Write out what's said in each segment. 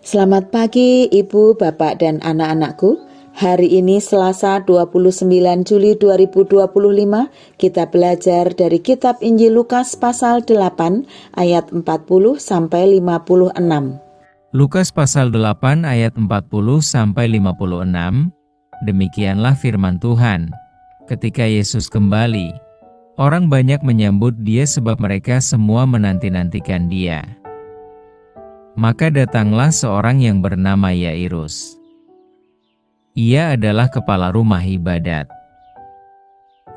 Selamat pagi Ibu, Bapak, dan anak-anakku. Hari ini Selasa 29 Juli 2025, kita belajar dari kitab Injil Lukas pasal 8 ayat 40 sampai 56. Lukas pasal 8 ayat 40 sampai 56. Demikianlah firman Tuhan. Ketika Yesus kembali, orang banyak menyambut Dia sebab mereka semua menanti-nantikan Dia. Maka datanglah seorang yang bernama Yairus. Ia adalah kepala rumah ibadat.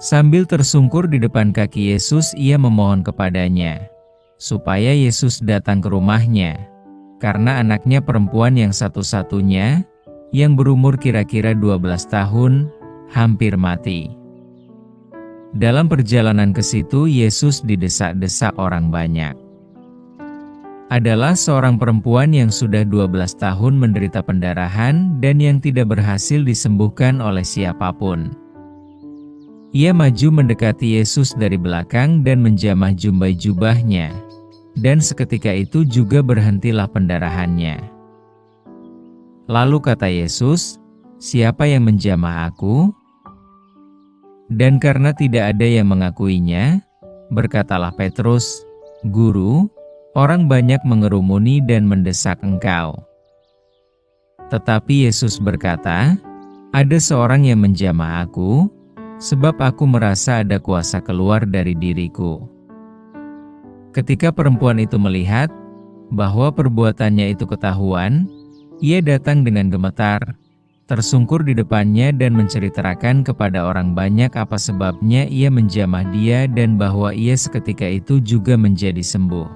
Sambil tersungkur di depan kaki Yesus, ia memohon kepadanya, supaya Yesus datang ke rumahnya, karena anaknya perempuan yang satu-satunya, yang berumur kira-kira 12 tahun, hampir mati. Dalam perjalanan ke situ, Yesus didesak-desak orang banyak. Adalah seorang perempuan yang sudah 12 tahun menderita pendarahan dan yang tidak berhasil disembuhkan oleh siapapun. Ia maju mendekati Yesus dari belakang dan menjamah jumbai jubahnya, dan seketika itu juga berhentilah pendarahannya. Lalu kata Yesus, "Siapa yang menjamah aku?" Dan karena tidak ada yang mengakuinya, berkatalah Petrus, "Guru, orang banyak mengerumuni dan mendesak engkau." Tetapi Yesus berkata, "Ada seorang yang menjamah aku, sebab aku merasa ada kuasa keluar dari diriku." Ketika perempuan itu melihat bahwa perbuatannya itu ketahuan, ia datang dengan gemetar, tersungkur di depannya dan menceritakan kepada orang banyak apa sebabnya ia menjamah dia dan bahwa ia seketika itu juga menjadi sembuh.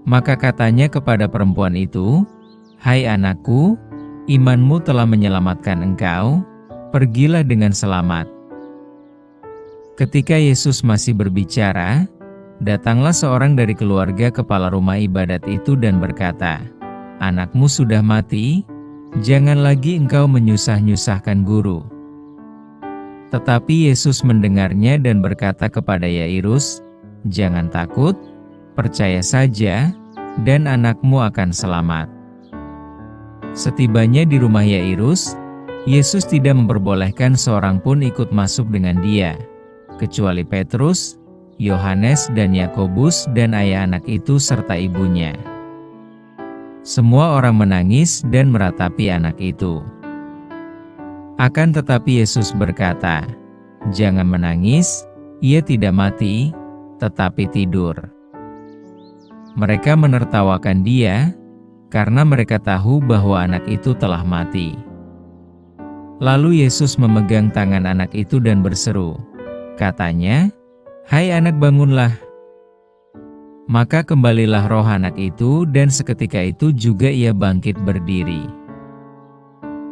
Maka katanya kepada perempuan itu, "Hai anakku, imanmu telah menyelamatkan engkau, pergilah dengan selamat." Ketika Yesus masih berbicara, datanglah seorang dari keluarga kepala rumah ibadat itu dan berkata, "Anakmu sudah mati, jangan lagi engkau menyusah-nyusahkan guru." Tetapi Yesus mendengarnya dan berkata kepada Yairus, "Jangan takut, percaya saja, dan anakmu akan selamat." Setibanya di rumah Yairus, Yesus tidak memperbolehkan seorang pun ikut masuk dengan Dia, kecuali Petrus, Yohanes dan Yakobus dan ayah anak itu serta ibunya. Semua orang menangis dan meratapi anak itu. Akan tetapi Yesus berkata, "Jangan menangis, ia tidak mati, tetapi tidur." Mereka menertawakan Dia, karena mereka tahu bahwa anak itu telah mati. Lalu Yesus memegang tangan anak itu dan berseru. Katanya, "Hai anak, bangunlah." Maka kembalilah roh anak itu dan seketika itu juga ia bangkit berdiri.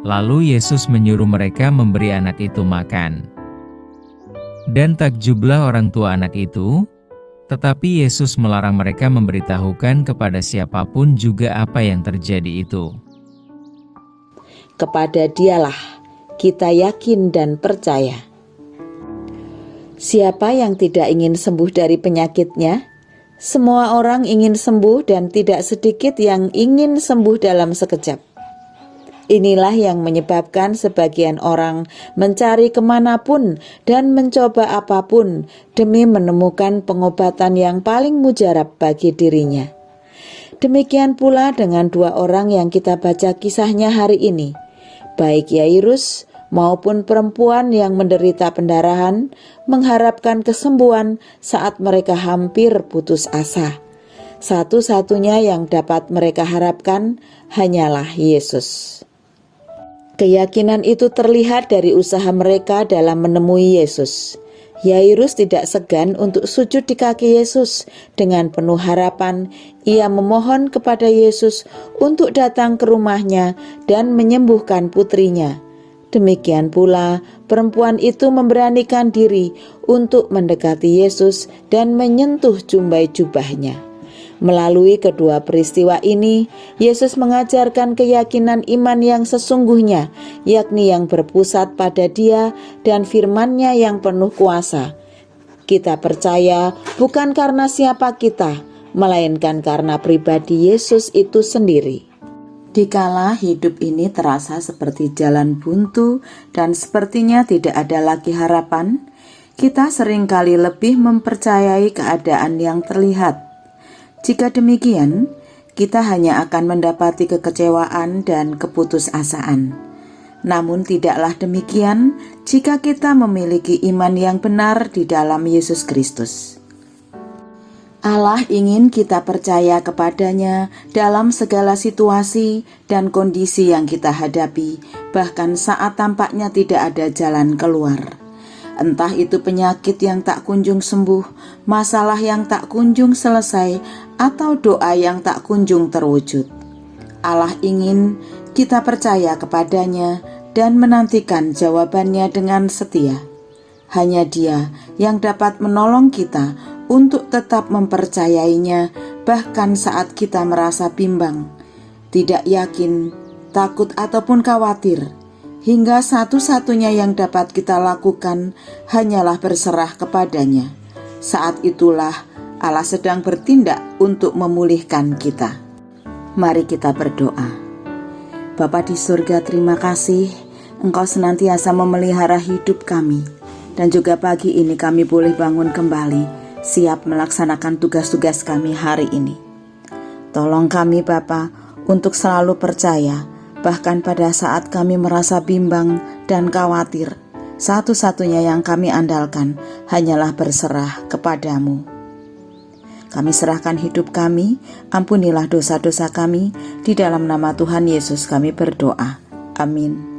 Lalu Yesus menyuruh mereka memberi anak itu makan. Dan takjublah orang tua anak itu, tetapi Yesus melarang mereka memberitahukan kepada siapapun juga apa yang terjadi itu. Kepada Dialah kita yakin dan percaya. Siapa yang tidak ingin sembuh dari penyakitnya? Semua orang ingin sembuh dan tidak sedikit yang ingin sembuh dalam sekejap. Inilah yang menyebabkan sebagian orang mencari kemanapun dan mencoba apapun demi menemukan pengobatan yang paling mujarab bagi dirinya. Demikian pula dengan dua orang yang kita baca kisahnya hari ini, baik Yairus maupun perempuan yang menderita pendarahan mengharapkan kesembuhan saat mereka hampir putus asa. Satu-satunya yang dapat mereka harapkan hanyalah Yesus. Keyakinan itu terlihat dari usaha mereka dalam menemui Yesus. Yairus tidak segan untuk sujud di kaki Yesus. Dengan penuh harapan, ia memohon kepada Yesus untuk datang ke rumahnya dan menyembuhkan putrinya. Demikian pula, perempuan itu memberanikan diri untuk mendekati Yesus dan menyentuh jumbai jubahnya. Melalui kedua peristiwa ini, Yesus mengajarkan keyakinan iman yang sesungguhnya, yakni yang berpusat pada Dia dan firman-Nya yang penuh kuasa. Kita percaya bukan karena siapa kita, melainkan karena pribadi Yesus itu sendiri. Dikala hidup ini terasa seperti jalan buntu dan sepertinya tidak ada lagi harapan, kita seringkali lebih mempercayai keadaan yang terlihat. Jika demikian, kita hanya akan mendapati kekecewaan dan keputusasaan. Namun tidaklah demikian jika kita memiliki iman yang benar di dalam Yesus Kristus. Allah ingin kita percaya kepadanya dalam segala situasi dan kondisi yang kita hadapi, bahkan saat tampaknya tidak ada jalan keluar. Entah itu penyakit yang tak kunjung sembuh, masalah yang tak kunjung selesai, atau doa yang tak kunjung terwujud. Allah ingin kita percaya kepadanya dan menantikan jawabannya dengan setia. Hanya Dia yang dapat menolong kita untuk tetap mempercayainya, bahkan saat kita merasa bimbang, tidak yakin, takut ataupun khawatir, hingga satu-satunya yang dapat kita lakukan hanyalah berserah kepadanya. Saat itulah Allah sedang bertindak untuk memulihkan kita. Mari kita berdoa. Bapa di surga, terima kasih Engkau senantiasa memelihara hidup kami, dan juga pagi ini kami boleh bangun kembali, siap melaksanakan tugas-tugas kami hari ini. Tolong kami Bapa untuk selalu percaya, bahkan pada saat kami merasa bimbang dan khawatir, satu-satunya yang kami andalkan hanyalah berserah kepadamu. Kami serahkan hidup kami, ampunilah dosa-dosa kami, di dalam nama Tuhan Yesus kami berdoa. Amin.